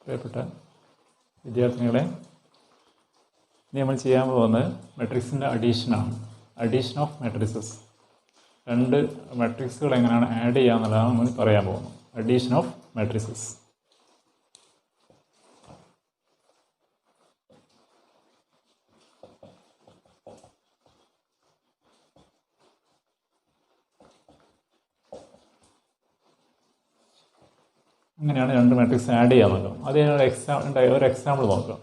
പ്രിയപ്പെട്ട വിദ്യാർത്ഥികളെ, ഇനി നമ്മൾ ചെയ്യാൻ പോകുന്നത് മെട്രിക്സിൻ്റെ അഡീഷനാണ്. Addition of matrices. രണ്ട് മെട്രിക്സുകൾ എങ്ങനെയാണ് ആഡ് ചെയ്യുക എന്നുള്ളതാണ് നമ്മൾ പറയാൻ പോകുന്നത്. Addition of matrices. അങ്ങനെയാണ് രണ്ട് മാട്രിക്സ് ആഡ് ചെയ്യാൻ നോക്കാം. അതിന് ഒരു എക്സാമ്പിൾ നോക്കാം.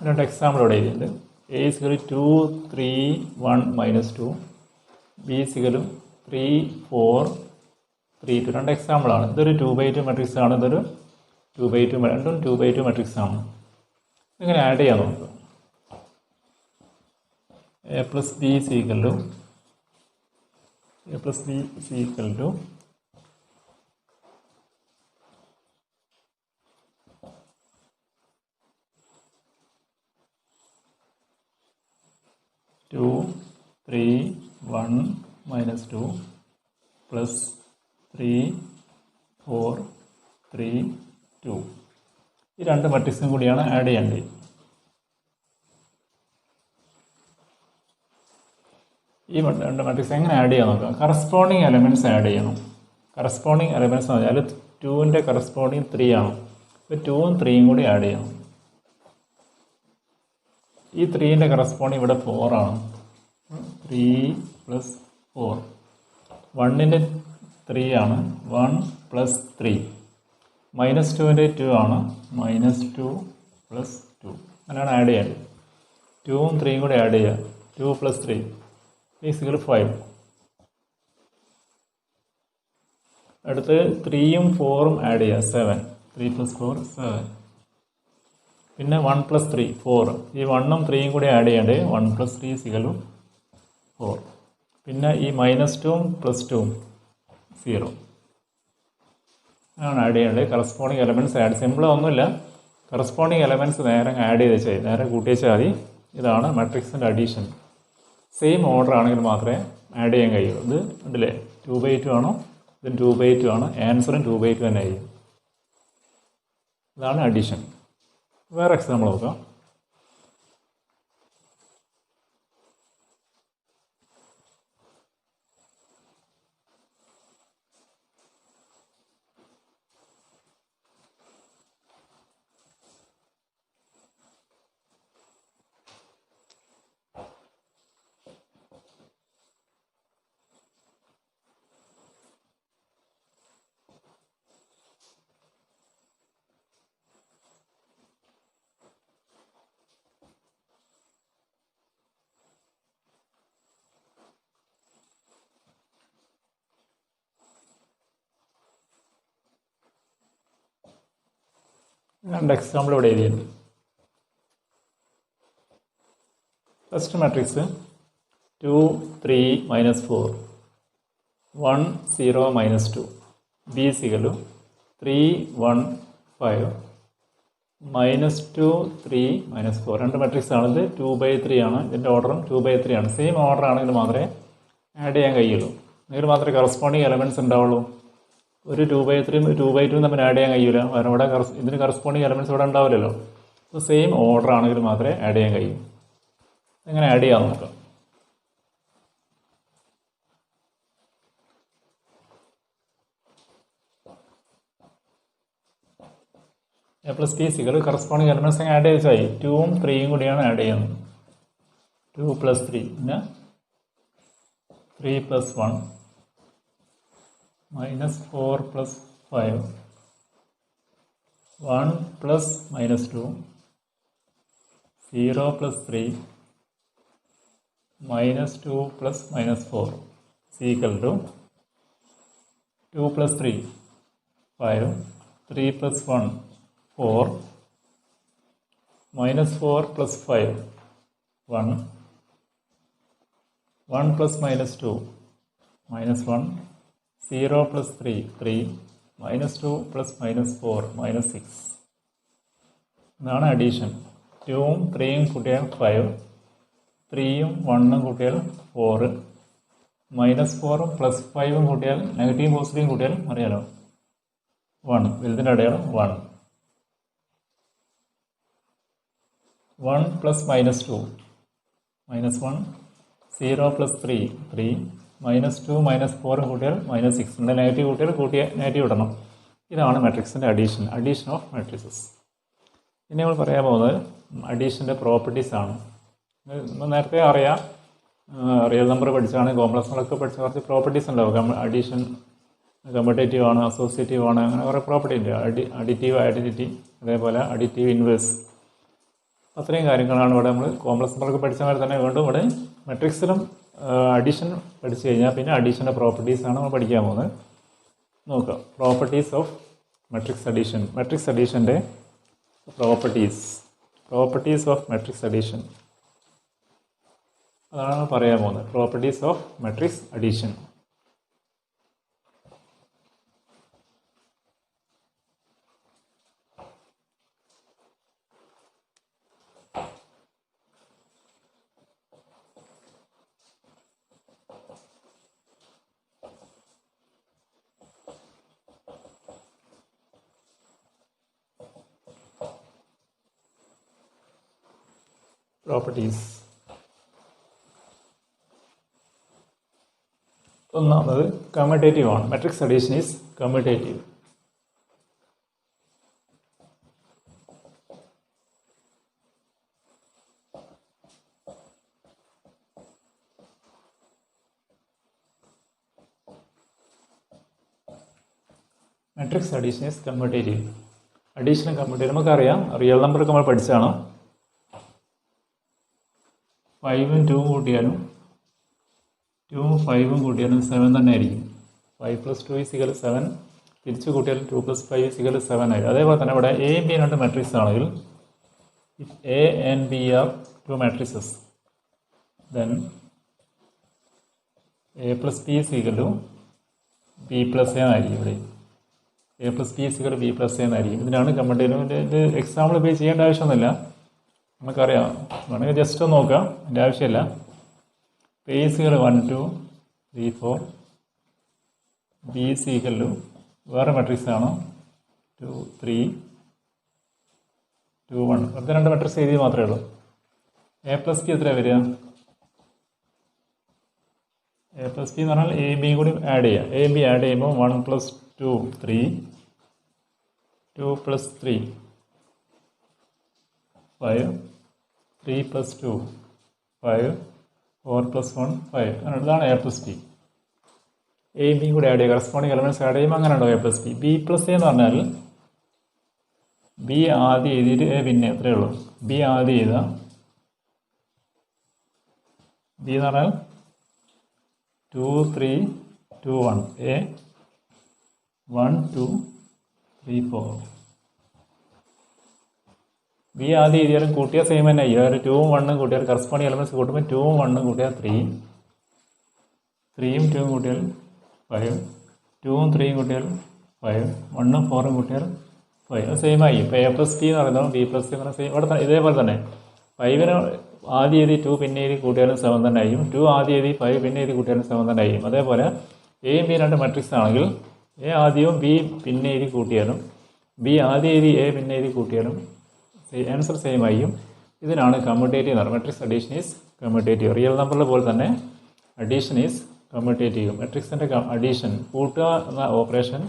രണ്ട് എക്സാമ്പിൾ ഇവിടെ എഴുതിയിട്ടുണ്ട്. A is equal to 2, 3, 1, -2. B is equal to 3, 4, 3, 2. രണ്ട് എക്സാമ്പിളാണ്. ഇതൊരു 2/2 മെട്രിക്സ് ആണ്. ഇതൊരു 2/2. രണ്ടും 2/2 മെട്രിക്സ് ആണ്. ഇങ്ങനെ ആഡ് ചെയ്യാൻ നോക്കുക. A plus B is equal to 2, 3, 1, -2 plus 3, 4, 3, 2. ഈ രണ്ട് മെട്രിക്സും കൂടിയാണ് ആഡ് ചെയ്യേണ്ടത്. ഈ രണ്ട് മെട്രിക്സ് എങ്ങനെ ആഡ് ചെയ്യാൻ നോക്കാം. കറസ്പോണ്ടിങ് എലമെൻറ്റ്സ് ആഡ് ചെയ്യണം. കറസ്പോണ്ടിങ് എലമെൻറ്റ്സ് എന്ന് പറഞ്ഞാൽ 2ൻ്റെ കറസ്പോണ്ടിങ് 3 ആണ്. ഇപ്പോൾ 2ഉം 3യും കൂടി ആഡ് ചെയ്യണം. ഈ 3ൻ്റെ കറസ്പോണ്ടിങ് ഇവിടെ 4 ആണ്. 3 + 4. 1ൻ്റെ 3 ആണ്. 1 + 3. -2ൻ്റെ 2 ആണ്. -2 + 2. അങ്ങനെയാണ് ആഡ് ചെയ്യേണ്ടത്. 2ഉം 3യും കൂടി ആഡ് ചെയ്യുക. 2 + 3 = 5. അടുത്ത് 3ഉം 4ഉം ആഡ് ചെയ്യുക. 7. 3 + 4 7. പിന്നെ 1 + 3 4. ഈ 1ഉം 3യും കൂടി ആഡ് ചെയ്യേണ്ടത്. 1 + 3 = 4. പിന്നെ ഈ -2ഉം +2ഉം 0. ആണ് ആഡ് ചെയ്യേണ്ടത്. Corresponding elements add. സിമ്പിൾ ഒന്നുമില്ല. കറസ്പോണ്ടിങ് എലമെൻറ്റ്സ് നേരെ ആഡ് ചെയ്ത് ചെയ്യും. നേരെ കൂട്ടിവെച്ചാൽ മതി. ഇതാണ് മെട്രിക്സിൻ്റെ അഡീഷൻ. സെയിം ഓർഡർ ആണെങ്കിൽ മാത്രമേ ആഡ് ചെയ്യാൻ കഴിയുള്ളൂ. ഇത് ഉണ്ടല്ലേ 2/2 ആണോ? ഇത് 2/2 ആണ്. ആൻസറും 2/2 തന്നെ ആയിരിക്കും. ഇതാണ് അഡീഷൻ. വേറെ എക്സാമ്പിൾ നോക്കാം. രണ്ട് എക്സാമ്പിൾ ഇവിടെ എഴുതിയിട്ടുണ്ട്. First matrix 2, 3, -4. 1, 0, -2. B = 3, 1, 5. -2, 3, -4. രണ്ട് മെട്രിക്സ് ആണിത്. 2/3 ആണ്. ഇതിൻ്റെ ഓർഡറും 2/3 ആണ്. സെയിം ഓർഡർ ആണെങ്കിൽ മാത്രമേ ആഡ് ചെയ്യാൻ കഴിയുള്ളൂ. എങ്കിൽ മാത്രമേ കറസ്പോണ്ടിങ് എലമെൻറ്റ്സ് ഉണ്ടാവുള്ളൂ. ഒരു 2/3 2/2 തമ്മിൽ ആഡ് ചെയ്യാൻ കഴിയില്ല. കാരണം ഇവിടെ ഇതിന് കറസ്പോണ്ടിങ് എലമെൻറ്റ്സ് ഇവിടെ ഉണ്ടാവില്ലല്ലോ. അപ്പോൾ സെയിം ഓർഡർ ആണെങ്കിൽ മാത്രമേ ആഡ് ചെയ്യാൻ കഴിയൂ. എങ്ങനെ ആഡ് ചെയ്യാൻ നോക്കാം. A plus B = corresponding elements add ചെയ്താൽ 2ഉം 3യും കൂടിയാണ് ആഡ് ചെയ്യുന്നത്. 2 + 3. പിന്നെ 3 + 1. -4 + 5. 1 + -2. 0 + 3. -2 + -4 = 2 + 3 5. 3 + 1 4. -4 + 5 1. 1 + -2 -1. 0 plus 3 3, minus 2 plus minus 4 minus 6. ഇതാണ് അഡീഷൻ. 2ഉം 3യും കൂട്ടിയാൽ 5, 3യും 1ഉം കൂട്ടിയാൽ 4, മൈനസ് 4ഉം പ്ലസ് 5ഉം കൂട്ടിയാൽ നെഗറ്റീവ് പോസിറ്റീവും കൂട്ടിയാൽ അറിയാലോ 1, വലുതിൻ്റെ അടയാളം 1. 1 plus minus 2 minus 1, 0 plus 3 3, minus 2 minus 4 കൂട്ടിയാൽ മൈനസ് 6. ഇവിടെ നെഗറ്റീവ് കൂട്ടിയാൽ നെഗറ്റീവ് ഇടണം. ഇതാണ് മാട്രിക്സിൻ്റെ അഡീഷൻ ഓഫ് മാട്രിക്സസ്. ഇനി നമ്മൾ പറയാൻ പോകുന്നത് അഡീഷൻ്റെ പ്രോപ്പർട്ടീസാണ്. നേരത്തെ അറിയാം, റിയൽ നമ്പർ പഠിച്ചാണ്, കോംപ്ലക്സ് നമ്പറൊക്കെ പഠിച്ച കുറച്ച് പ്രോപ്പർട്ടീസ് ഉണ്ടാവും. അഡീഷൻ കമ്മ്യൂട്ടേറ്റീവ് ആണ്, അസോസിയേറ്റീവ് ആണ്, അങ്ങനെ കുറേ പ്രോപ്പർട്ടി ഉണ്ട്. അഡിറ്റീവ് ഐഡൻറ്റിറ്റി, അതേപോലെ അഡിറ്റീവ് ഇൻവേഴ്സ്, അത്രയും കാര്യങ്ങളാണ് ഇവിടെ നമ്മൾ കോംപ്ലക്സ് നമ്പറൊക്കെ പഠിച്ച മാതിരി തന്നെ വീണ്ടും ഇവിടെ മെട്രിക്സിലും അഡീഷൻ പഠിച്ചു കഴിഞ്ഞാൽ പിന്നെ അഡീഷൻ്റെ പ്രോപ്പർട്ടീസാണ് നമ്മൾ പഠിക്കാൻ പോകുന്നത്. നോക്കാം, properties of matrix addition. Matrix അഡീഷൻ്റെ പ്രോപ്പർട്ടീസ് ഓഫ് മെട്രിക്സ് അഡീഷൻ, അതാണ് പറയാൻ പോകുന്നത്. Properties of matrix addition. Properties. ഒന്നാമത് കമ്മ്യൂട്ടേറ്റീവ് ആണ്. Matrix addition is commutative. Matrix addition is commutative. അഡീഷനും കമ്മ്യൂട്ടേറ്റീവ് നമുക്കറിയാം, റിയൽ നമ്പറൊക്കെ നമ്മൾ പഠിച്ചാണ്. 5ഉം 2ഉം കൂട്ടിയാലും 2ഉം 5ഉം കൂട്ടിയാലും 7 തന്നെ ആയിരിക്കും. 5 plus 2 = 7, തിരിച്ചു കൂട്ടിയാലും 2 plus 5 = 7 ആയിരിക്കും. അതേപോലെ തന്നെ ഇവിടെ എയും ബി രണ്ട് മാട്രിക്സ് ആണെങ്കിൽ A and B are 2 matrices, then A plus B = B plus A എന്നായിരിക്കും. ഇവിടെ A plus B = B plus A എന്നായിരിക്കും. ഇതിനാണ് കമ്മ്യൂട്ടേറ്റീവ്. ഇത് എക്സാമ്പിൾ പേ ചെയ്യേണ്ട ആവശ്യമൊന്നുമില്ല, നമുക്കറിയാം. വേണമെങ്കിൽ ജസ്റ്റ് ഒന്ന് നോക്കാം, അതിൻ്റെ ആവശ്യമില്ല. എ = 1 2 3 4, ബി = വേറെ മെട്രിക്സ് ആണ് 2 3 2 1. വെറുതെ രണ്ട് മെട്രിക്സ് എഴുതി മാത്രമേ ഉള്ളൂ. എ പ്ലസ് ബി എത്രയാണ് വരിക? എ പ്ലസ് ബി എന്ന് പറഞ്ഞാൽ എ ബിയും കൂടി ആഡ് ചെയ്യുക. എ ബി ആഡ് ചെയ്യുമ്പോൾ 1 plus 2 3, 2 plus 3 5, 3 plus 2 5, 4 plus 1 5. അങ്ങനെ ഇതാണ് എ പ്ലസ് ബി. എ ബിയും കൂടി ആഡ് ചെയ്യുക, കറസ്പോണ്ടിങ് എലമെൻറ്റ്സ് ആഡ് ചെയ്യുമ്പോൾ അങ്ങനെ ഉണ്ടോ A plus B. B plus A എന്ന് പറഞ്ഞാൽ ബി ആദ്യം എഴുതിയിട്ട് എ പിന്നെ, എത്രയേ ഉള്ളൂ. ബി ആദ്യം എഴുതുക. ബി എന്ന് പറഞ്ഞാൽ 2 3 2 1, എ 1 2 3 4. ബി ആദ്യം എഴുതിയാലും കൂട്ടിയാൽ സെയിം തന്നെ ആയി. അതായത് 2ഉം 1ഉം കൂട്ടിയാൽ കറസ്പോണ്ടിങ് എലമെൻറ്റ്സ് കൂട്ടുമ്പോൾ 2ഉം 1ഉം കൂട്ടിയാൽ 3, 3ഉം 2ഉം കൂട്ടിയാൽ 5, 2ഉം 3ഉം കൂട്ടിയാൽ 5, 1ഉം 4ഉം കൂട്ടിയാൽ 5. അത് സെയിം ആയി. ഇപ്പോൾ എ പ്ലസ് ബി എന്ന് പറയുന്നത് ബി പ്ലസ് സി എന്ന് പറയുന്നത് സെയിം. ഇവിടെ ഇതേപോലെ തന്നെ 5ന് ആദ്യം എഴുതി 2 പിന്നെ എഴുതി കൂട്ടിയാലും 7 തന്നെ ആയിരിക്കും. 2 ആദ്യം എഴുതി 5 പിന്നെ എഴുതി കൂട്ടിയാലും 7 തന്നെ ആയിരിക്കും. അതേപോലെ എയും ബി രണ്ട് മെട്രിക്സ് ആണെങ്കിൽ എ ആദ്യവും ബി പിന്നെ എഴുതി കൂട്ടിയാലും ബി ആദ്യം എഴുതി എ പിന്നെ എഴുതി കൂട്ടിയാലും ആൻസർ സെയിം ആയിരിക്കും. ഇതിനാണ് കമ്മ്യൂട്ടേറ്റീവ് എന്ന് പറയുന്നത്. Matrix addition is commutative. Real നമ്പറിലെ പോലെ തന്നെ അഡീഷൻ ഈസ് കമ്മ്യൂട്ടേറ്റീവ്. മെട്രിക്സിൻ്റെ അഡീഷൻ, കൂട്ടുക എന്ന ഓപ്പറേഷൻ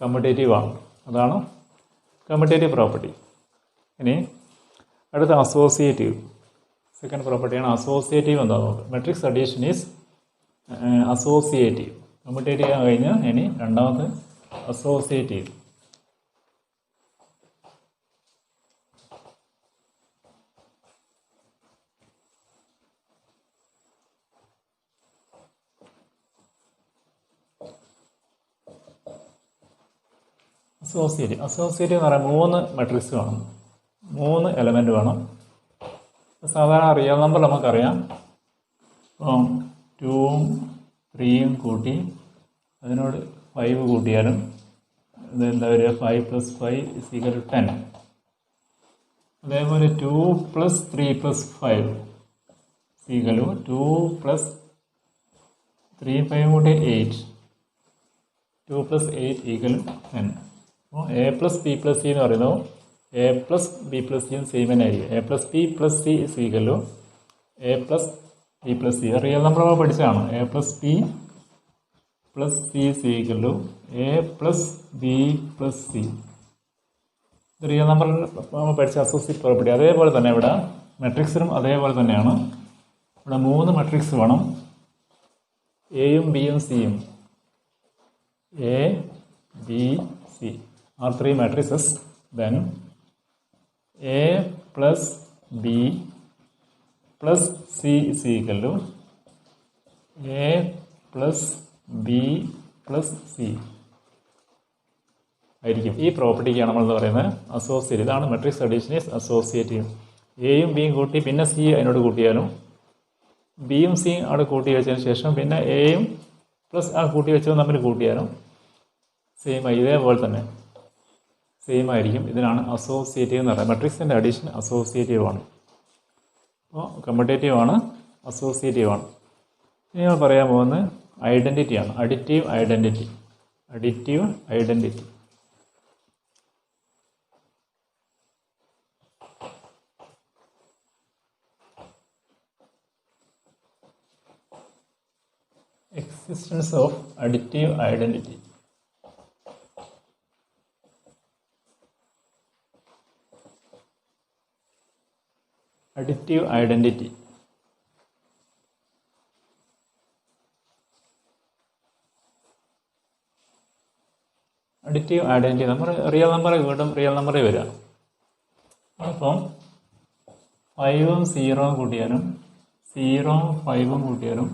കമ്മ്യൂട്ടേറ്റീവ് ആണ്. അതാണ് കമ്മ്യൂട്ടേറ്റീവ് പ്രോപ്പർട്ടി. ഇനി അടുത്ത അസോസിയേറ്റീവ്, സെക്കൻഡ് പ്രോപ്പർട്ടിയാണ് അസോസിയേറ്റീവ്. എന്താ നോക്കുക, matrix addition is associative. Commutative കഴിഞ്ഞ് ഇനി രണ്ടാമത് അസോസിയേറ്റീവ്. അസോസിയേറ്റീവ് എന്ന് പറയാൻ 3 മെട്രിക്സ് വേണം, 3 എലമെൻറ്റ് വേണം. സാധാരണ റിയൽ നമ്പർ നമുക്കറിയാം. ഇപ്പം 2ഉം 3ഉം കൂട്ടി അതിനോട് 5 കൂട്ടിയാലും ഇതെന്താ വരിക 5 + 5 = 10. അതേപോലെ 2 + 3 + 5 = 2 + 3 5 കൂട്ടി 8. 2 + 8 = 10. അപ്പോൾ A + B + C എന്ന് പറയുന്നത് A + B + C സെയിം തന്നെ ആയിരിക്കും. A + B + C = A + B + C. Real number പഠിച്ചതാണ്. A + B + C = A + B + C. Real number നമ്മൾ പഠിച്ച അസോസിയേറ്റ് പ്രോപ്പർട്ടി. അതേപോലെ തന്നെ ഇവിടെ മെട്രിക്സിനും അതേപോലെ തന്നെയാണ്. ഇവിടെ 3 മെട്രിക്സ് വേണം. എയും ബിയും സിയും. A, B, C are 3 matrices. Then A + B + C = A + B + C ആയിരിക്കും. ഈ പ്രോപ്പർട്ടിക്കാണ് നമ്മൾ പറയുന്നത് അസോസിയേറ്റ്. ഇതാണ് മെട്രിക്സ് അഡീഷൻ ഈസ് അസോസിയേറ്റീവ്. എയും ബിയും കൂട്ടി പിന്നെ സി അതിനോട് കൂട്ടിയാലും ബിയും സിയും അവിടെ കൂട്ടി വെച്ചതിന് ശേഷം പിന്നെ എയും പ്ലസ് ആ കൂട്ടി വെച്ചതും തമ്മിൽ കൂട്ടിയാലും സെയിം ആയി. ഇതേപോലെ തന്നെ സെയിം ആയിരിക്കും. ഇതിനാണ് അസോസിയേറ്റീവ് എന്ന് പറയുന്നത്. മെട്രിക്സിൻ്റെ അഡീഷൻ അസോസിയേറ്റീവ് ആണ്. അപ്പോൾ കമ്മ്യൂട്ടേറ്റീവ് ആണ്, അസോസിയേറ്റീവ് ആണ്. ഇനി നമ്മൾ പറയാൻ പോകുന്നത് ഐഡൻറ്റിറ്റിയാണ്. Additive identity. Additive identity. Existence of additive identity. Additive identity. Additive identity നമ്മൾ റിയൽ നമ്പർ വീണ്ടും റിയൽ നമ്പറിൽ വരിക. അപ്പം 5ഉം 0ഉം കൂട്ടിയാലും 0ഉം 5ഉം കൂട്ടിയാലും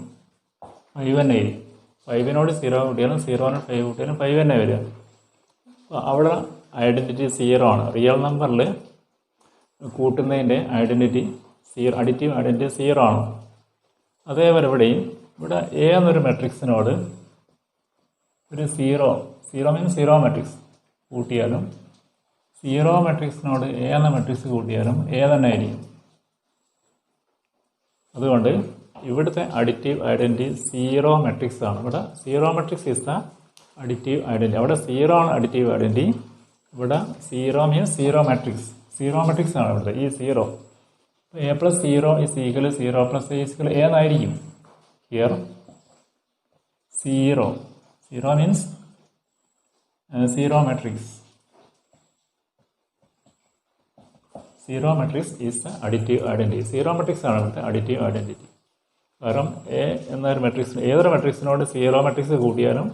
5 തന്നെ ആയിരിക്കും. 5നോട് 0 കൂട്ടിയാലും 0നോട് 5 കൂട്ടിയാലും 5 തന്നെ വരിക. അപ്പോൾ അവിടെ ഐഡൻറ്റിറ്റി 0 ആണ്. റിയൽ നമ്പറിൽ കൂട്ടുന്നതിൻ്റെ ഐഡൻറ്റിറ്റി അഡിറ്റീവ് ഐഡൻറ്റിറ്റി 0 ആണ്. അതേപോലെ ഇവിടെയും ഇവിടെ എ എന്നൊരു മെട്രിക്സിനോട് ഒരു 0 മീൻസ് 0 മെട്രിക്സ് കൂട്ടിയാലും 0 മെട്രിക്സിനോട് എ എന്ന മെട്രിക്സ് കൂട്ടിയാലും എ തന്നെ ആയിരിക്കും. അതുകൊണ്ട് ഇവിടുത്തെ അഡിറ്റീവ് ഐഡൻറ്റിറ്റി 0 മെട്രിക്സ് ആണ്. ഇവിടെ 0 matrix is the additive identity. അവിടെ 0 ആണ് അഡിറ്റീവ് ഐഡൻറ്റിറ്റി. ഇവിടെ 0 മീൻസ് 0 മെട്രിക്സ്. 0 മെട്രിക്സ് ആണ് ഇവിടുത്തെ ഈ 0. A + 0 = 0 + A = A എന്നായിരിക്കും. Here 0 means 0 matrix. 0 matrix is the additive identity. 0 matrix ആണ് ഇവിടുത്തെ അഡിറ്റീവ് ഐഡൻറ്റിറ്റി. കാരണം എ എന്നൊരു മെട്രിക്സ് ഏതൊരു മെട്രിക്സിനോട് 0 മെട്രിക്സ് കൂട്ടിയാലും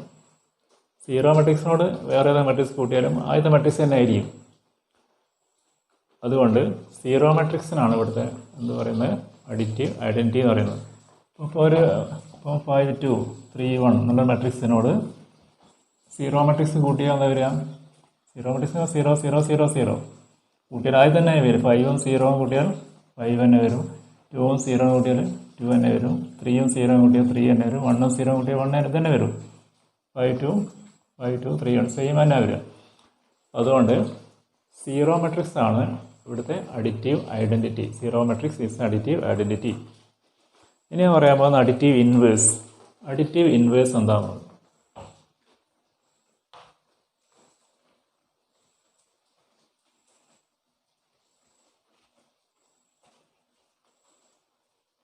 0 മെട്രിക്സിനോട് വേറെ ഏതൊരു മെട്രിക്സ് കൂട്ടിയാലും ആദ്യത്തെ മെട്രിക്സ് തന്നെ ആയിരിക്കും. അതുകൊണ്ട് 0 മെട്രിക്സിനാണ് ഇവിടുത്തെ എന്ത് പറയുന്നത് അഡിറ്റീവ് ഐഡൻറ്റിറ്റി എന്ന് പറയുന്നത്. ഇപ്പോൾ 5 2 3 1 എന്നുള്ള മെട്രിക്സിനോട് 0 മെട്രിക്സ് കൂട്ടിയാൽ എന്താ വരിക? 0 മെട്രിക്സിന് 0 0 0 0 കൂട്ടിയാൽ ആദ്യം തന്നെ വരും. 5ഉം 0ഉം കൂട്ടിയാൽ 5 തന്നെ വരും. 2ഉം 0ഉം കൂട്ടിയാൽ 2 തന്നെ വരും. 3ഉം 0ഉം കൂട്ടിയാൽ 3 തന്നെ വരും. 1ഉം 0ഉം കൂട്ടിയാൽ 1 തന്നെ വരും. 5 2 3 1 സെയിം തന്നെ വരിക. അതുകൊണ്ട് 0 മെട്രിക്സ് ആണ് ഇവിടുത്തെ additive identity. 0 matrix is additive identity. ഇനി പറയാൻ പോകുന്ന അഡിറ്റീവ് ഇൻവേഴ്സ്. അഡിറ്റീവ് ഇൻവേഴ്സ് എന്താണ്?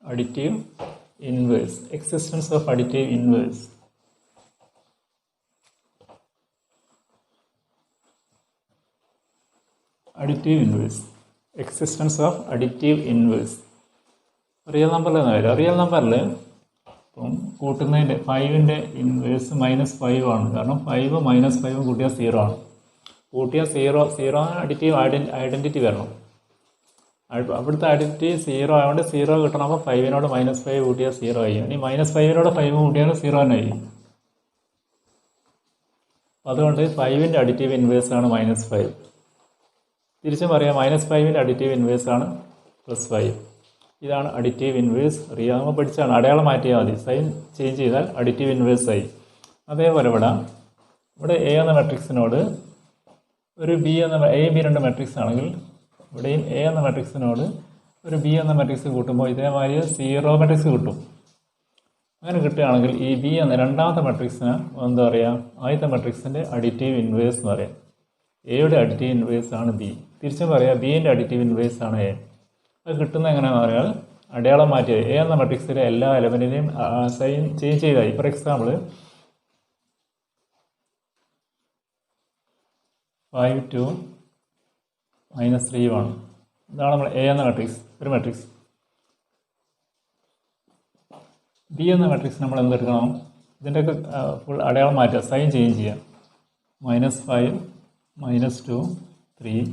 Additive inverse. Existence of additive inverse. Additive inverse. Existence of additive inverse. Real നമ്പറിൽ നിന്ന് വരിക. റിയൽ നമ്പറിൽ ഇപ്പം കൂട്ടുന്നതിൻ്റെ 5ൻ്റെ ഇൻവേഴ്സ് -5 ആണ്. കാരണം 5 -5 കൂട്ടിയാൽ 0 ആണ്. കൂട്ടിയാൽ 0 അഡിറ്റീവ് ഐഡൻറ്റിറ്റി വരണം. അവിടുത്തെ ഐഡൻറ്റിറ്റി 0 ആയതുകൊണ്ട് 0 കിട്ടണം. അപ്പോൾ 5നോട് -5 കൂട്ടിയാൽ 0 ആയി. ഇനി -5നോട് 5 കൂട്ടിയാൽ 0 തന്നെ ആയി. അതുകൊണ്ട് 5ൻ്റെ അഡിറ്റീവ് ഇൻവേഴ്സ് ആണ് -5. തിരിച്ചും പറയാം -5ൻ്റെ അഡിറ്റീവ് ഇൻവേഴ്സ് ആണ് +5. ഇതാണ് അഡിറ്റീവ് ഇൻവേഴ്സ്. നമ്മൾ പഠിച്ചാണ്. അടയാളം മാറ്റിയാൽ മതി. സൈൻ ചേഞ്ച് ചെയ്താൽ അഡിറ്റീവ് ഇൻവേഴ്സ് ആയി. അതേപോലെ ഇവിടെ എ എന്ന മെട്രിക്സിനോട് ഒരു ബി എന്ന എ ബി രണ്ട് മെട്രിക്സ് ആണെങ്കിൽ ഇവിടെയും എ എന്ന മെട്രിക്സിനോട് ഒരു ബി എന്ന മെട്രിക്സ് കൂട്ടുമ്പോൾ ഇതേമാതിരി സീറോ മെട്രിക്സ് കിട്ടും. അങ്ങനെ കിട്ടുകയാണെങ്കിൽ ഈ ബി എന്ന രണ്ടാമത്തെ മെട്രിക്സിന് എന്താ പറയുക, ആദ്യത്തെ മെട്രിക്സിൻ്റെ അഡിറ്റീവ് ഇൻവേഴ്സ് എന്ന് പറയാം. എയുടെ അഡിറ്റീവ് ഇൻവേഴ്സ് ആണ് ബി. തിരിച്ചും പറയാം ബിൻ്റെ അഡിറ്റീവ് ഇൻവേഴ്സ് ആണ് എ. അത് കിട്ടുന്നത് എങ്ങനെയാണെന്ന് പറഞ്ഞാൽ അടയാളം മാറ്റിയത് എ എന്ന മെട്രിക്സിലെ എല്ലാ എലമെൻറ്റിനെയും സൈൻ ചേഞ്ച് ചെയ്തായി. ഫോർ എക്സാമ്പിൾ 5 2 -3 1 ഇതാണ് നമ്മൾ എ എന്ന മെട്രിക്സ്, ഒരു മെട്രിക്സ്. ബി എന്ന മെട്രിക്സ് നമ്മൾ എന്തെടുക്കണം, ഇതിൻ്റെയൊക്കെ ഫുൾ അടയാളം മാറ്റുക, സൈൻ ചേഞ്ച് ചെയ്യുക. -5 -2 3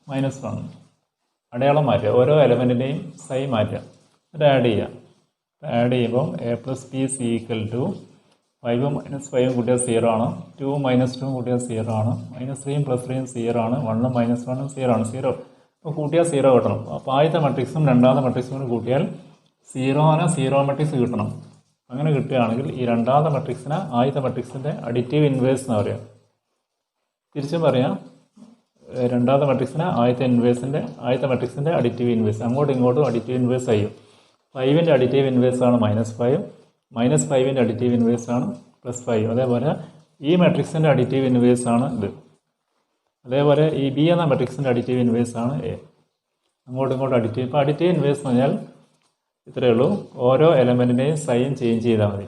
-1 അടയാളം മാറ്റുക, ഓരോ എലമെൻറ്റിൻ്റെയും സൈൻ മാറ്റുക, എന്നിട്ട് ആഡ് ചെയ്യുക. ആഡ് ചെയ്യുമ്പോൾ A plus B C equal to 5 -5 കൂട്ടിയാൽ 0 ആണ്, 2 -2 കൂട്ടിയാൽ 0 ആണ്, -3 +3 0 ആണ്, 1 -1 0 ആണ്. 0 അപ്പോൾ കൂട്ടിയാൽ 0 കിട്ടണം. അപ്പോൾ ആദ്യത്തെ മെട്രിക്സും രണ്ടാമത്തെ മെട്രിക്സും കൂടി കൂട്ടിയാൽ 0 മെട്രിക്സ് കിട്ടണം. അങ്ങനെ കിട്ടുകയാണെങ്കിൽ ഈ രണ്ടാമത്തെ മെട്രിക്സിന് ആദ്യത്തെ മെട്രിക്സിൻ്റെ അഡിറ്റീവ് ഇൻവേഴ്സ് എന്ന് പറയാം. തിരിച്ചും പറയാം, രണ്ടാമത്തെ മെട്രിക്സിന് ആദ്യത്തെ മെട്രിക്സിൻ്റെ അഡിറ്റീവ് ഇൻവേഴ്സ്. അങ്ങോട്ടും ഇങ്ങോട്ടും അഡിറ്റീവ് ഇൻവേഴ്സ് ആയും 5ൻ്റെ അഡിറ്റീവ് ഇൻവേഴ്സ് ആണ് -5, -5ൻ്റെ അഡിറ്റീവ് ഇൻവേഴ്സ് ആണ് +5. അതേപോലെ ഈ മെട്രിക്സിൻ്റെ അഡിറ്റീവ് ഇൻവേഴ്സ് ആണ് ഇത്. അതേപോലെ ഈ ബി എന്ന മെട്രിക്സിൻ്റെ അഡിറ്റീവ് ഇൻവേഴ്സ് ആണ് എ. അങ്ങോട്ടും ഇങ്ങോട്ടും അഡിറ്റീവ്. ഇപ്പോൾ അഡിറ്റീവ് ഇൻവേഴ്സ് എന്ന് പറഞ്ഞാൽ ഇത്രയേ ഉള്ളൂ, ഓരോ എലമെൻറ്റിൻ്റെയും സൈൻ ചേഞ്ച് ചെയ്താൽ മതി.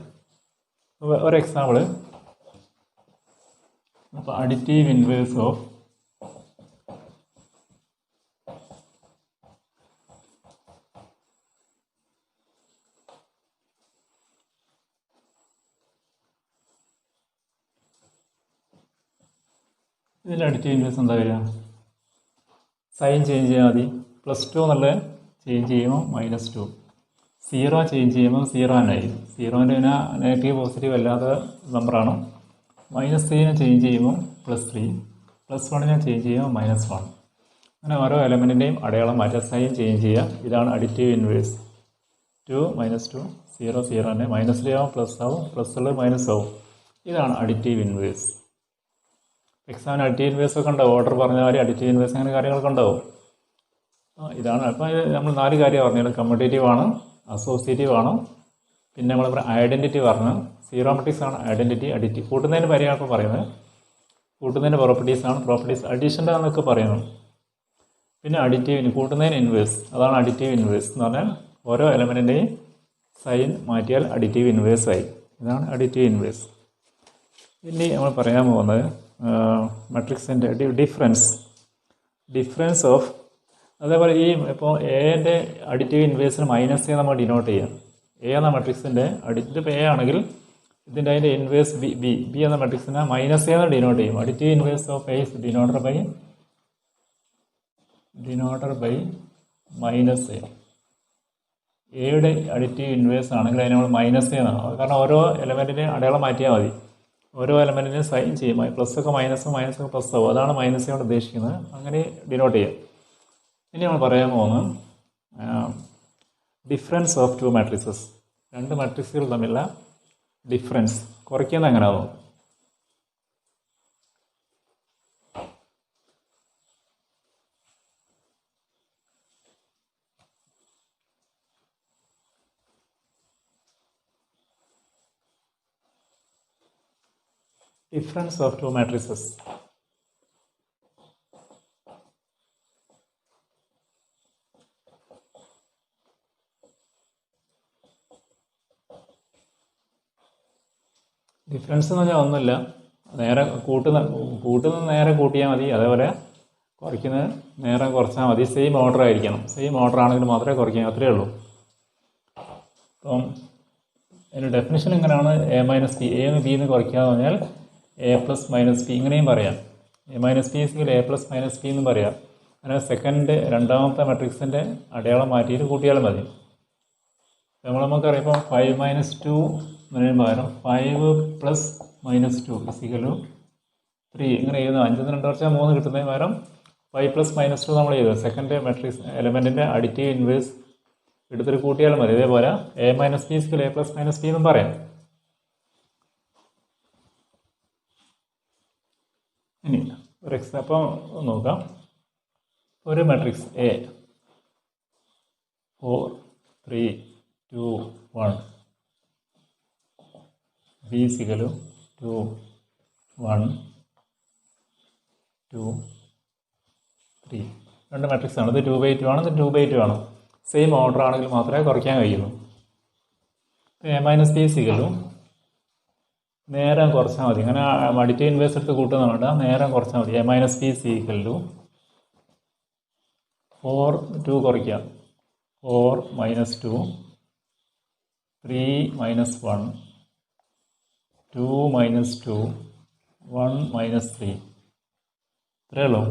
ഒരു എക്സാമ്പിൾ, അപ്പോൾ അഡിറ്റീവ് ഇൻവേഴ്സ് ഓഫ് ഇതിൻ്റെ അഡിറ്റീവ് ഇൻവേഴ്സ് എന്താ വരിക, സൈൻ ചേഞ്ച് ചെയ്യാൽ മതി. +2 എന്നുള്ളത് ചേഞ്ച് ചെയ്യുമ്പോൾ -2, 0 ചേഞ്ച് ചെയ്യുമ്പോൾ 0 ആയി. 0ൻ്റെ പിന്നെ നെഗറ്റീവ് പോസിറ്റീവ് അല്ലാത്ത നമ്പറാണ്. -3നെ ചേഞ്ച് ചെയ്യുമ്പോൾ +3, +1നെ ചേഞ്ച് ചെയ്യുമ്പോൾ -1. അങ്ങനെ ഓരോ എലമെൻറ്റിൻ്റെയും അടയാളം മാറ്റുക, സൈൻ ചേഞ്ച് ചെയ്യുക. ഇതാണ് അഡിറ്റീവ് ഇൻവേഴ്സ്. 2 -2 0 0 തന്നെ, -3 ആവും പ്ലസ് ആവും, പ്ലസ് ഉള്ളത് മൈനസ് ആവും. ഇതാണ് അഡിറ്റീവ് ഇൻവേഴ്സ്. എക്സാമിന് അഡിറ്റീവ് ഇൻവേഴ്സ് ഒക്കെ ഉണ്ടാവും, ഓർഡർ പറഞ്ഞ കാര്യം അഡിറ്റീവ് ഇൻവേഴ്സ് അങ്ങനെ കാര്യങ്ങളൊക്കെ ഉണ്ടാവും. ഇതാണ്. അപ്പോൾ നമ്മൾ 4 കാര്യം പറഞ്ഞത്, കമ്മ്യൂട്ടേറ്റീവ് ആണ്, അസോസിയേറ്റീവ് ആണ്, പിന്നെ നമ്മൾ ഐഡൻറ്റിറ്റി പറഞ്ഞു. സീറോ മെട്രിക്സ് ആണ് ഐഡൻറ്റിറ്റി. അഡിറ്റീവ് കൂട്ടുന്നതിന് പരിഹാരം ഇപ്പോൾ പറയുന്നത്, കൂട്ടുന്നതിൻ്റെ പ്രോപ്പർട്ടീസ് ആണ്, പ്രോപ്പർട്ടീസ് അഡീഷൻ്റെ എന്നൊക്കെ പറയുന്നു. പിന്നെ അഡിറ്റീവ് കൂട്ടുന്നതിന് ഇൻവേഴ്സ്, അതാണ് അഡിറ്റീവ് ഇൻവേഴ്സ് എന്ന് പറഞ്ഞാൽ ഓരോ എലമെൻറ്റിൻ്റെയും സൈൻ മാറ്റിയാൽ അഡിറ്റീവ് ഇൻവേഴ്സ് ആയി. ഇതാണ് അഡിറ്റീവ് ഇൻവേഴ്സ്. ഇനി നമ്മൾ പറയാൻ പോകുന്നത് മെട്രിക്സിൻ്റെ ഡിഫറൻസ് ഓഫ്. അതേപോലെ ഈ ഇപ്പോൾ എൻ്റെ അഡിറ്റീവ് ഇൻവേഴ്സിന് -a നമ്മൾ ഡിനോട്ട് ചെയ്യാം. എ എന്ന മെട്രിക്സിൻ്റെ ഇതിപ്പോൾ എ ആണെങ്കിൽ ഇതിൻ്റെ അതിൻ്റെ ഇൻവേഴ്സ് ബി എന്ന മെട്രിക്സിനെ -a എന്ന് ഡിനോട്ട് ചെയ്യും. Additive inverse of A is denoted by -a. എയുടെ അഡിറ്റീവ് ഇൻവേഴ്സ് ആണെങ്കിൽ അതിന് നമ്മൾ -a എന്നാണ്. കാരണം ഓരോ എലമെൻറ്റിനെ അടയാളം മാറ്റിയാൽ മതി, ഓരോ എലമെൻറ്റിനെ സൈൻ ചെയ്യും. പ്ലസ്സൊക്കെ മൈനസും മൈനസൊക്കെ പ്ലസ് ആവും, അതാണ് -a കൊണ്ട് ഉദ്ദേശിക്കുന്നത്. അങ്ങനെ ഡിനോട്ട് ചെയ്യാം. ഇനി നമ്മൾ പറയാൻ പോകുന്നത് ഡിഫറൻസ് ഓഫ് 2 മാട്രിക്സസ്. 2 മാട്രിക്സുകൾ തമ്മിലുള്ള ഡിഫറൻസ് കുറയ്ക്കുന്നത് എങ്ങനെയാവും. Difference of 2 matrices. ഡിഫറൻസ് എന്ന് പറഞ്ഞാൽ ഒന്നുമില്ല, നേരെ കൂട്ടുന്ന നേരെ കൂട്ടിയാൽ മതി, അതേപോലെ കുറയ്ക്കുന്നത് നേരെ കുറച്ചാൽ മതി. സെയിം ഓർഡർ ആയിരിക്കണം. സെയിം ഓർഡർ ആണെങ്കിൽ മാത്രമേ കുറയ്ക്കാൻ, അത്രയേ ഉള്ളൂ. അപ്പം അതിൻ്റെ ഡെഫിനിഷൻ എങ്ങനെയാണ്, a - b, a എന്ന് b എന്ന് കുറയ്ക്കുക എന്ന് പറഞ്ഞാൽ a + -b ഇങ്ങനെയും പറയാം. a - b എങ്കിൽ a + -b എന്നും പറയാം. അങ്ങനെ രണ്ടാമത്തെ മെട്രിക്സിൻ്റെ അടയാളം മാറ്റിയിട്ട് കൂട്ടിയാലും മതി. നമുക്കറിയാം, ഇപ്പോൾ 5 - 2 എന്നതിന് പകരം 5 + -2 = 3 ഇങ്ങനെ എഴുതുന്നത്. 5 2 കുറച്ചാൽ 3 കിട്ടുന്നതിന് പകരം 5 + -2 നമ്മൾ എഴുതുക. സെക്കൻഡ് മെട്രിക്സ് എലമെൻറ്റിൻ്റെ അഡിറ്റീവ് ഇൻവേഴ്സ് എടുത്തിട്ട് കൂട്ടിയാലും മതി. ഇതേപോലെ a - b = a + -b എന്നും പറയാം. ഒരു അപ്പോൾ നോക്കാം. ഒരു മാട്രിക്സ് എ 4 3 2 1 ബി സിക്കലു 2 1 2 3 രണ്ട് മാട്രിക്സ് ആണ്. ഇത് 2/2 ആണ്, ഇത് 2/2 ആണ്. സെയിം ഓർഡർ ആണെങ്കിൽ മാത്രമേ കുറയ്ക്കാൻ കഴിയുള്ളൂ. എ മൈനസ് ബി സിക്കലു നേരം കുറച്ചാൽ മതി. അങ്ങനെ അഡിറ്റീവ് ഇൻവേഴ്സ് എടുത്ത് കൂട്ടുന്നുണ്ട്. നേരം കുറച്ചാൽ മതി. എ മൈനസ് ബി സിക്കലു 4 2 കുറയ്ക്കാം. 4 മൈനസ് 2 3 മൈനസ് 1 2 മൈനസ് 2 1 മൈനസ് 3 ഇത്രയേ ഉള്ളൂ.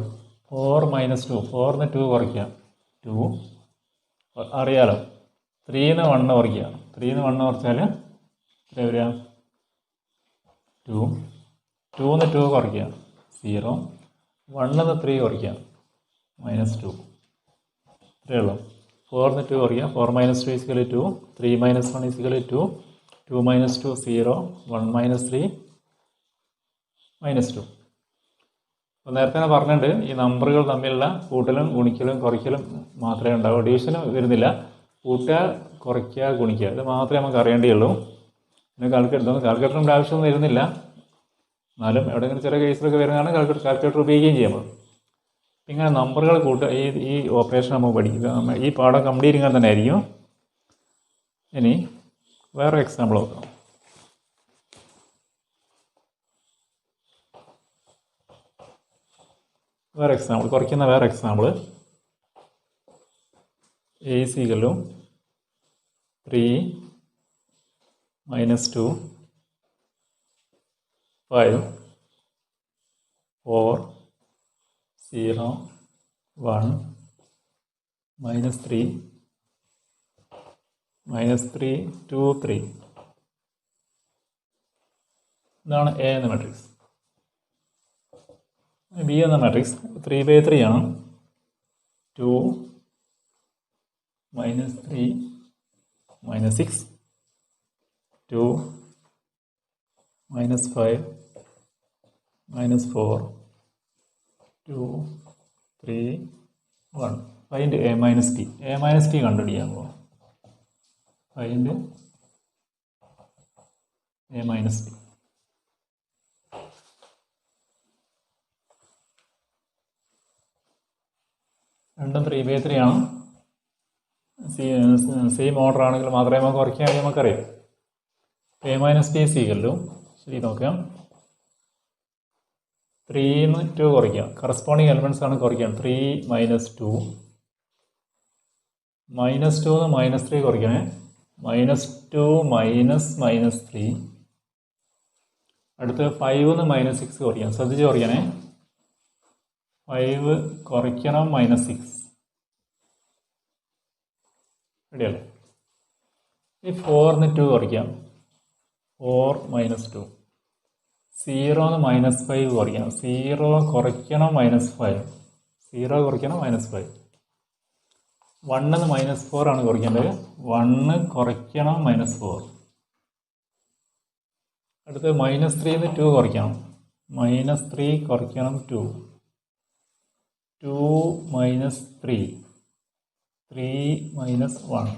4 മൈനസ് 2 4ന്ന് 2 കുറയ്ക്കാം. 2 അറിയാലോ. 3ന്ന് 1 കുറയ്ക്കുക. 3ന്ന് 1 കുറച്ചാൽ എത്ര വരിക? 2 2ന്ന് 2 കുറയ്ക്കുക 0 1ന്ന് 3 കുറയ്ക്കുക -2 ഇത്രയേ ഉള്ളൂ. 4ന്ന് 2 കുറയ്ക്കുക. 4 minus 2 equal 2 3 minus 1 equal 2 2 minus 2 0 1 minus 3 -2. അപ്പോൾ നേരത്തെ ഞാൻ പറഞ്ഞിട്ടുണ്ട് ഈ നമ്പറുകൾ തമ്മിലുള്ള കൂട്ടലും ഗുണിക്കലും കുറയ്ക്കലും മാത്രമേ ഉണ്ടാവൂ. ഡിവിഷനും വരുന്നില്ല. കൂട്ടുക കുറയ്ക്കുക ഗുണിക്കുക ഇത് മാത്രമേ നമുക്ക് അറിയേണ്ടിയുള്ളൂ. പിന്നെ കാൽക്കുലേറ്ററിൻ്റെ ആവശ്യമൊന്നും വരുന്നില്ല. എന്നാലും എവിടെയെങ്കിലും ചെറിയ കേസിലൊക്കെ വരുന്നതാണ് കാൽക്കുലേറ്റർ ഉപയോഗിക്കുകയും ചെയ്യുമ്പോൾ. ഇങ്ങനെ നമ്പറുകൾ കൂട്ടുക ഈ ഓപ്പറേഷൻ നമുക്ക് പഠിക്കുക. ഈ പാഠം കംപ്ലീറ്റ് ഇങ്ങനെ തന്നെ ആയിരിക്കും. ഇനി വേറെ എക്സാമ്പിൾ നോക്കാം. കുറയ്ക്കുന്ന വേറെ എക്സാമ്പിൾ എ സിക്കലും 3 മൈനസ് 2 5 4 0 1 -3 -3 2 3 ഇതാണ് എ എന്ന മാട്രിക്സ്. ബി എന്ന മാട്രിക്സ് 3/3 ആണ്. 2 -3 -6 2 -5 -4 2 3 1 find A minus T. A minus T കണ്ടുപിടിക്കാൻ പോകാം. Find A minus T. രണ്ടും 3/3 ആണ്. സെയിം ഓർഡർ ആണെങ്കിൽ മാത്രമേ നമുക്ക് കുറയ്ക്കാൻ കഴിയും. നമുക്കറിയാം. എ മൈനസ് ടി സീക്കല്ലോ ശരി നോക്കാം. 3ന്ന് 2 കുറയ്ക്കാം. കറസ്പോണ്ടിങ് എലമെൻറ്റ്സ് ആണ് കുറയ്ക്കാം. 3 -2 -2ന്ന് -3 കുറയ്ക്കണേ. -2 -3 അടുത്ത് 5ന്ന് -6 കുറയ്ക്കാം. ശ്രദ്ധിച്ച് കുറയ്ക്കണേ. 5 കുറയ്ക്കണം -6 റെഡിയല്ലേ. ഈ 4ന്ന് 2 കുറയ്ക്കാം. 4 -2 0ന്ന് -5 കുറയ്ക്കാം. 0 കുറയ്ക്കണം -5 0 കുറയ്ക്കണം -5 1ന്ന് -4 ആണ് കുറയ്ക്കേണ്ടത്. 1 കുറയ്ക്കണം -4 അടുത്ത് -3ന്ന് 2 കുറയ്ക്കണം. -3 കുറയ്ക്കണം 2 2 -3 3 -1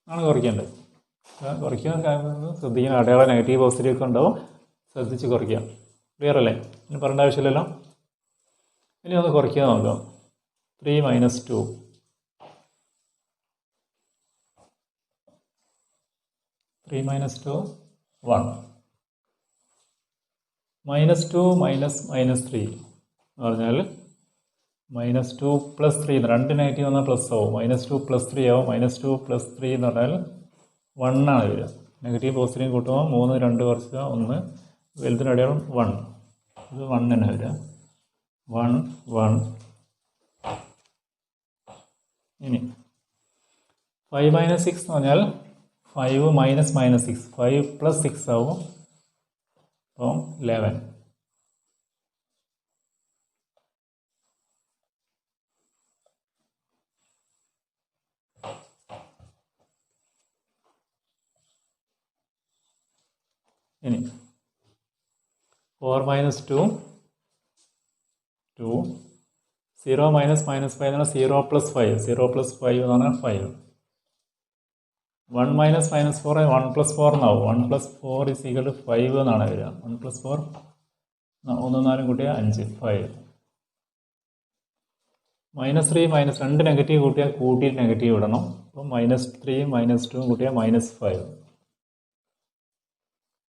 ആണ് കുറയ്ക്കേണ്ടത്. കുറയ്ക്കുന്ന കാര്യങ്ങൾ ശ്രദ്ധിക്കണം. അടയാളം നെഗറ്റീവ് പോസിറ്റീവ് ഒക്കെ ഉണ്ടാവും. ശ്രദ്ധിച്ച് കുറയ്ക്കാം. ക്ലിയർ അല്ലേ? ഇനി പറയേണ്ട ആവശ്യമില്ലല്ലോ. ഇനി ഒന്ന് കുറയ്ക്കാൻ നോക്കാം. 3 -2 3 -2 1 -2 -3 എന്ന് പറഞ്ഞാൽ -2 + 3 രണ്ട് നെഗറ്റീവ് വന്നാൽ പ്ലസ് ആവും. -2 + 3 ആവും. -2 + 3 എന്ന് പറഞ്ഞാൽ 1 ആണ് വരിക. നെഗറ്റീവ് പോസിറ്റീവ് കൂട്ടുമ്പോൾ 3 2 കുറച്ച് 1 വലുതിന് അടയാളം 1. ഇത് 1 തന്നെ വരിക. 1 1 ഇനി 5 -6 എന്ന് പറഞ്ഞാൽ 5 -6 5 + 6 ആവും. അപ്പം 11 ഇനി 4 -2 2. 0 minus minus 5 എന്ന് പറഞ്ഞാൽ 0 plus 5. 0 plus 5 എന്ന് പറഞ്ഞാൽ 5. 1 minus minus 4 1 plus 4 എന്നാവും. 1 plus 4 is equal to 5 എന്നാണ് വരിക. 1 plus 4 1 4 കൂട്ടിയാൽ 5 5. -3 -2 നെഗറ്റീവ് കൂട്ടിയാൽ കൂട്ടിയിട്ട് നെഗറ്റീവ് ഇടണം. അപ്പം -3 -2 കൂട്ടിയാൽ -5.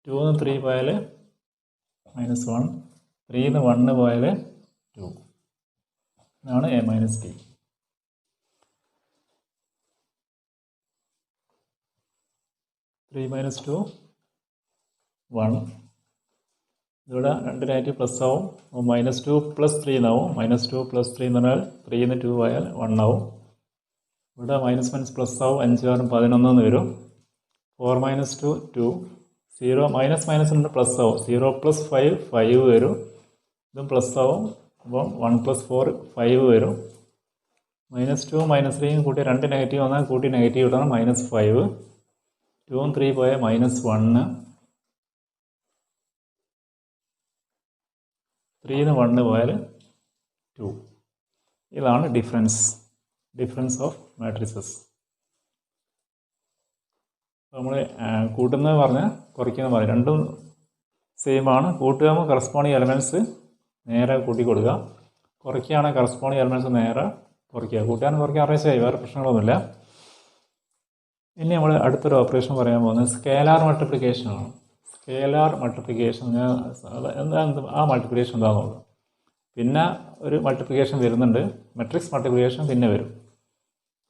2 നിന്ന് 3 പോയാൽ -1. 3 നിന്ന് 1 പോയാൽ 2. ഇതാണ് a minus b. Three minus two 1. ഇവിടെ 2 നെഗറ്റീവ് പ്ലസ് ആവും. -2 + 3 എന്നാവും. -2 + 3 എന്ന് പറഞ്ഞാൽ 3 നിന്ന് 2 ആയാൽ 1 ആവും. ഇവിടെ മൈനസ് പ്ലസ് ആവും. 5 6 11 എന്ന് വരും. 4 - 2 2. 0 മൈനസ് ഉണ്ട് പ്ലസ് ആവും. 0 + 5 5 വരും. ഇതും പ്ലസ് ആവും. അപ്പം 1 + 4 5 വരും. -2 -3 കൂട്ടി 2 നെഗറ്റീവ് വന്നാൽ കൂട്ടി നെഗറ്റീവ് ഇടണം. -5. 2 3 പോയാൽ -1. 3 നിന്ന് 1 പോയാൽ 2. ഇതാണ് ഡിഫറൻസ് ഓഫ് മാട്രിസസ്. നമ്മൾ കൂട്ടുന്നത് പറഞ്ഞാൽ കുറയ്ക്കുന്നത് പറഞ്ഞാൽ രണ്ടും സെയിം ആണ്. കൂട്ടുകയാകുമ്പോൾ കറസ്പോണ്ടിങ് എലമെൻറ്റ്സ് നേരെ കൂട്ടി കൊടുക്കുക. കുറയ്ക്കുകയാണെങ്കിൽ കറസ്പോണ്ടിങ് എലമെൻറ്റ്സ് നേരെ കുറയ്ക്കുക. കൂട്ടാനും കുറയ്ക്കാൻ അറിയിച്ചായി, വേറെ പ്രശ്നങ്ങളൊന്നുമില്ല. ഇനി നമ്മൾ അടുത്തൊരു ഓപ്പറേഷൻ പറയാൻ പോകുന്നത് സ്കേലാർ മൾട്ടിപ്ലിക്കേഷനാണ്. സ്കേലാർ മൾട്ടിപ്ലിക്കേഷൻ ആ മൾട്ടിപ്ലിക്കേഷൻ എന്താണെന്ന് നോക്കാം. പിന്നെ ഒരു മൾട്ടിപ്ലിക്കേഷൻ വരുന്നുണ്ട്, മെട്രിക്സ് മൾട്ടിപ്ലിക്കേഷൻ പിന്നെ വരും.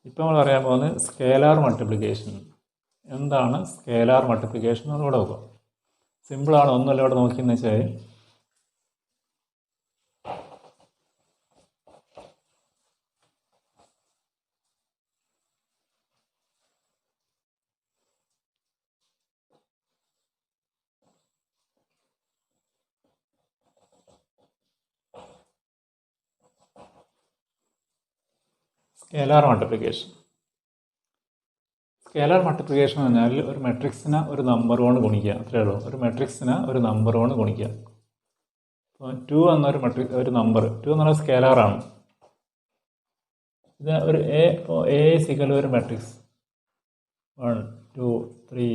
ഇപ്പം നമ്മൾ പറയാൻ പോകുന്നത് സ്കേലാർ മൾട്ടിപ്ലിക്കേഷൻ. എന്താണ് സ്കേലാർ മൾട്ടിപ്ലിക്കേഷൻ എന്ന് ഇവിടെ നോക്കാം. സിമ്പിളാണ്, ഒന്നുമല്ല ഇവിടെ നോക്കിയെന്ന് വെച്ചാൽ സ്കേലാർ മൾട്ടിപ്ലിക്കേഷൻ. സ്കേലാർ മൾട്ടിപ്ലിക്കേഷൻ എന്ന് പറഞ്ഞാൽ ഒരു മെട്രിക്സിനെ ഒരു നമ്പർ കൊണ്ട് ഗുണിക്കുക, അത്രയേ ഉള്ളൂ. ഒരു മെട്രിക്സിനെ ഒരു നമ്പർ കൊണ്ട് ഗുണിക്കുക. ഇപ്പോൾ 2 എന്നൊരു ഒരു നമ്പർ, 2 എന്ന് പറഞ്ഞാൽ സ്കേലാറാണ്. ഇത് ഒരു എ സിക്കൽ ഒരു മെട്രിക്സ് 1 2 3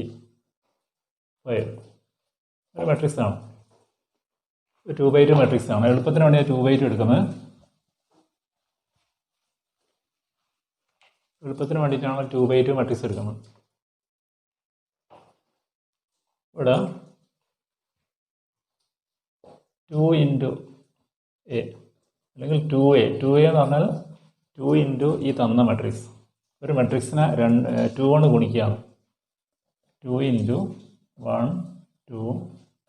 5 ഒരു മെട്രിക്സ് ആണ്. 2x2 മെട്രിക്സ് ആണ്. എളുപ്പത്തിന് വേണ്ടിയാണ് 2x2 എടുക്കുന്നത്. എളുപ്പത്തിന് വേണ്ടിയിട്ടാണ് 2x2 മെട്രിക്സ് എടുക്കുന്നത്. ഇവിടെ 2 × a അല്ലെങ്കിൽ 2a എന്ന് പറഞ്ഞാൽ 2 × ഈ തന്ന മെട്രിക്സ്. ഒരു മെട്രിക്സിനെ 2 കൊണ്ട് ഗുണിക്കുകയാണ്. 2 × 1 2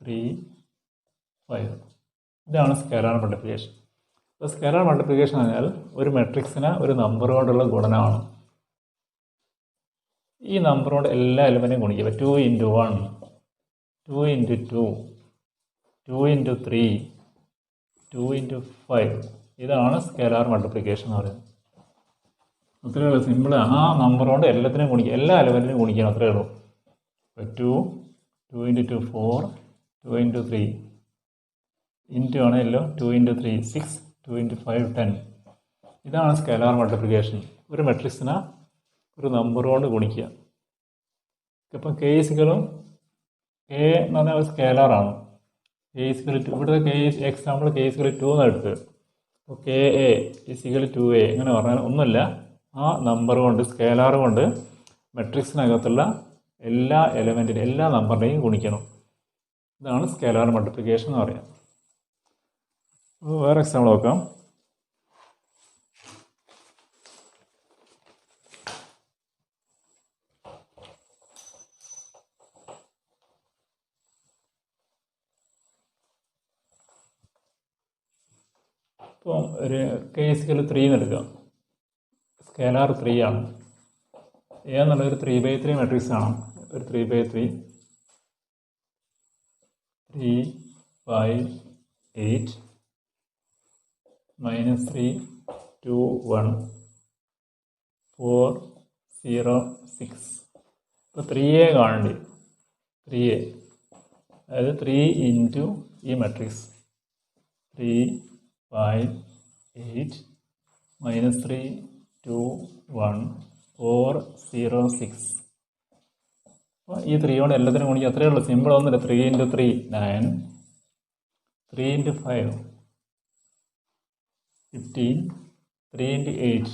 3 5. ഇതാണ് സ്കേലാർ മൾട്ടിപ്ലിക്കേഷൻ. അപ്പോൾ സ്കേലാർ മൾട്ടിപ്ലിക്കേഷൻ എന്ന് പറഞ്ഞാൽ ഒരു മെട്രിക്സിനെ ഒരു നമ്പർ കൊണ്ടുള്ള ഗുണനമാണ്. ഈ നമ്പർ കൊണ്ട് എല്ലാ എലമെൻറ്റും ഗുണിക്കുക. 2 × 1 2 × 2 2 × 3 2 × 5. ഇതാണ് സ്കേലാർ മൾട്ടിപ്ലിക്കേഷൻ എന്ന് പറയുന്നത്. അത്രയേ ഉള്ളൂ, സിമ്പിൾ. ആ നമ്പർ കൊണ്ട് എല്ലാത്തിനും ഗുണിക്കുക, എല്ലാ എലമെൻറ്റിനും ഗുണിക്കണം, അത്രയേ ഉള്ളൂ. 2 2 × 2 4 2 × 3 ഇൻറ്റു ആണല്ലോ 2 × 3 6 2 × 5 10. ഇതാണ് സ്കേലാർ മൾട്ടിപ്ലിക്കേഷൻ. ഒരു മെട്രിക്സിനെ ഒരു നമ്പർ കൊണ്ട് ഗുണിക്കുക. ഇപ്പം കെ എന്ന് പറഞ്ഞാൽ ഒരു സ്കേലാറാണ്. K2. ഇവിടുത്തെ എക്സാമ്പിൾ K2 എന്നാണ് എടുത്തത്. അപ്പോൾ KA = 2A ഇങ്ങനെ പറഞ്ഞാൽ ഒന്നുമില്ല, ആ നമ്പർ കൊണ്ട് സ്കേലാർ കൊണ്ട് മെട്രിക്സിനകത്തുള്ള എല്ലാ എലമെൻറ്റിനും എല്ലാ നമ്പറിനെയും ഗുണിക്കണം. ഇതാണ് സ്കേലാർ മൾട്ടിപ്ലിക്കേഷൻ എന്ന് പറയുന്നത്. വേറെ എക്സാമ്പിൾ നോക്കാം. ഇപ്പോൾ ഒരു K3 എന്ന് എടുക്കാം. സ്കേലാർ 3 ആണ്. എ എന്നുള്ളൊരു 3x3 മെട്രിക്സ് ആണ്. ഒരു 3x3 3 5 8 -3 2 1 4 0 6. ഇപ്പോൾ 3A കാണേണ്ടി. 3A അതായത് 3 × ഈ മെട്രിക്സ് 3 5, 8, -3, 2, 1, 4, 0, 6. അപ്പോൾ ഈ 3 കൊണ്ട് എല്ലാത്തിനും ഗുണിക്കുക. അത്രയേ ഉള്ളൂ, സിമ്പിൾ ഒന്നുമില്ല. 3 × 3 9, 3 × 5 15, 3 × 8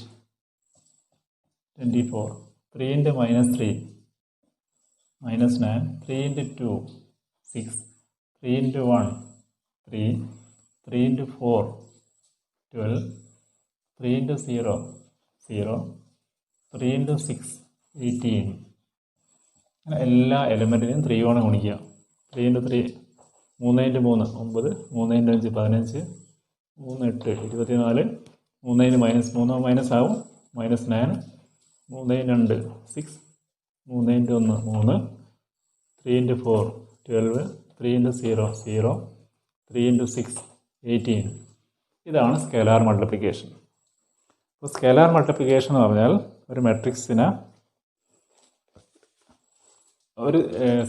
24, 3 × -3 -9, 3 × 2 6, 3 × 1 3, 3 × 4 12, 3 × 0 0, 3 × 6 18. അങ്ങനെ എല്ലാ എലമെൻറ്റിനെയും 3 കൊണ്ട് ഗുണിക്കുക. 3 × 3 3 × 3 9, 3 × 5 15, 3 8 24, 3 -3 മൈനസ് ആവും -9, 3 × 2 6, 3 × 1 3, 3 × 4 12, 3 × 0 0, 3 × 6 18. ഇതാണ് സ്കെലാർ മൾട്ടിപ്ലിക്കേഷൻ. അപ്പോൾ സ്കെലാർ മൾട്ടിപ്ലിക്കേഷൻ എന്ന് പറഞ്ഞാൽ ഒരു മെട്രിക്സിന് ഒരു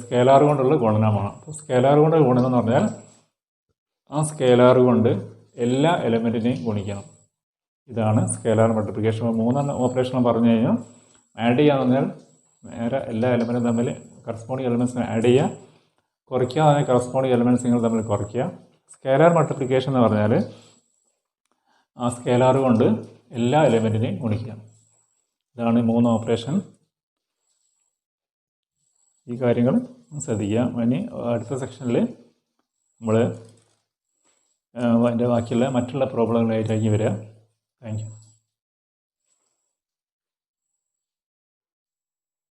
സ്കെലാർ കൊണ്ടുള്ള ഗുണനമാണ്. അപ്പോൾ സ്കെലാർ കൊണ്ട് ഗുണനം എന്ന് പറഞ്ഞാൽ ആ സ്കെലാർ കൊണ്ട് എല്ലാ എലമെൻറ്റിനെയും ഗുണിക്കണം. ഇതാണ് സ്കെലാർ മൾട്ടിപ്ലിക്കേഷൻ. 3 ഓപ്പറേഷൻ പറഞ്ഞു കഴിഞ്ഞാൽ ആഡ് ചെയ്യാന്ന് പറഞ്ഞാൽ നേരെ എല്ലാ എലമെൻറ്റും തമ്മിൽ കറസ്പോണ്ടിങ് എലമെൻറ്റ്സിനെ ആഡ് ചെയ്യുക, കുറയ്ക്കുക എന്ന് പറഞ്ഞാൽ കറസ്പോണ്ടിങ് എലമെൻറ്റ്സ് നിങ്ങൾ തമ്മിൽ കുറയ്ക്കുക. സ്കെലാർ മൾട്ടിപ്ലിക്കേഷൻ എന്ന് പറഞ്ഞാൽ ആ സ്കെലാർ കൊണ്ട് എല്ലാ എലമെൻറ്റിനെയും ഗുണിക്കുക. ഇതാണ് 3 ഓപ്പറേഷൻ. ഈ കാര്യങ്ങൾ ശ്രദ്ധിക്കുക. ഇനി അടുത്ത സെക്ഷനിൽ നമ്മൾ അതിൻ്റെ ബാക്കിയുള്ള മറ്റുള്ള പ്രോബ്ലങ്ങളായിട്ടായിരിക്കും വരിക. Thank you.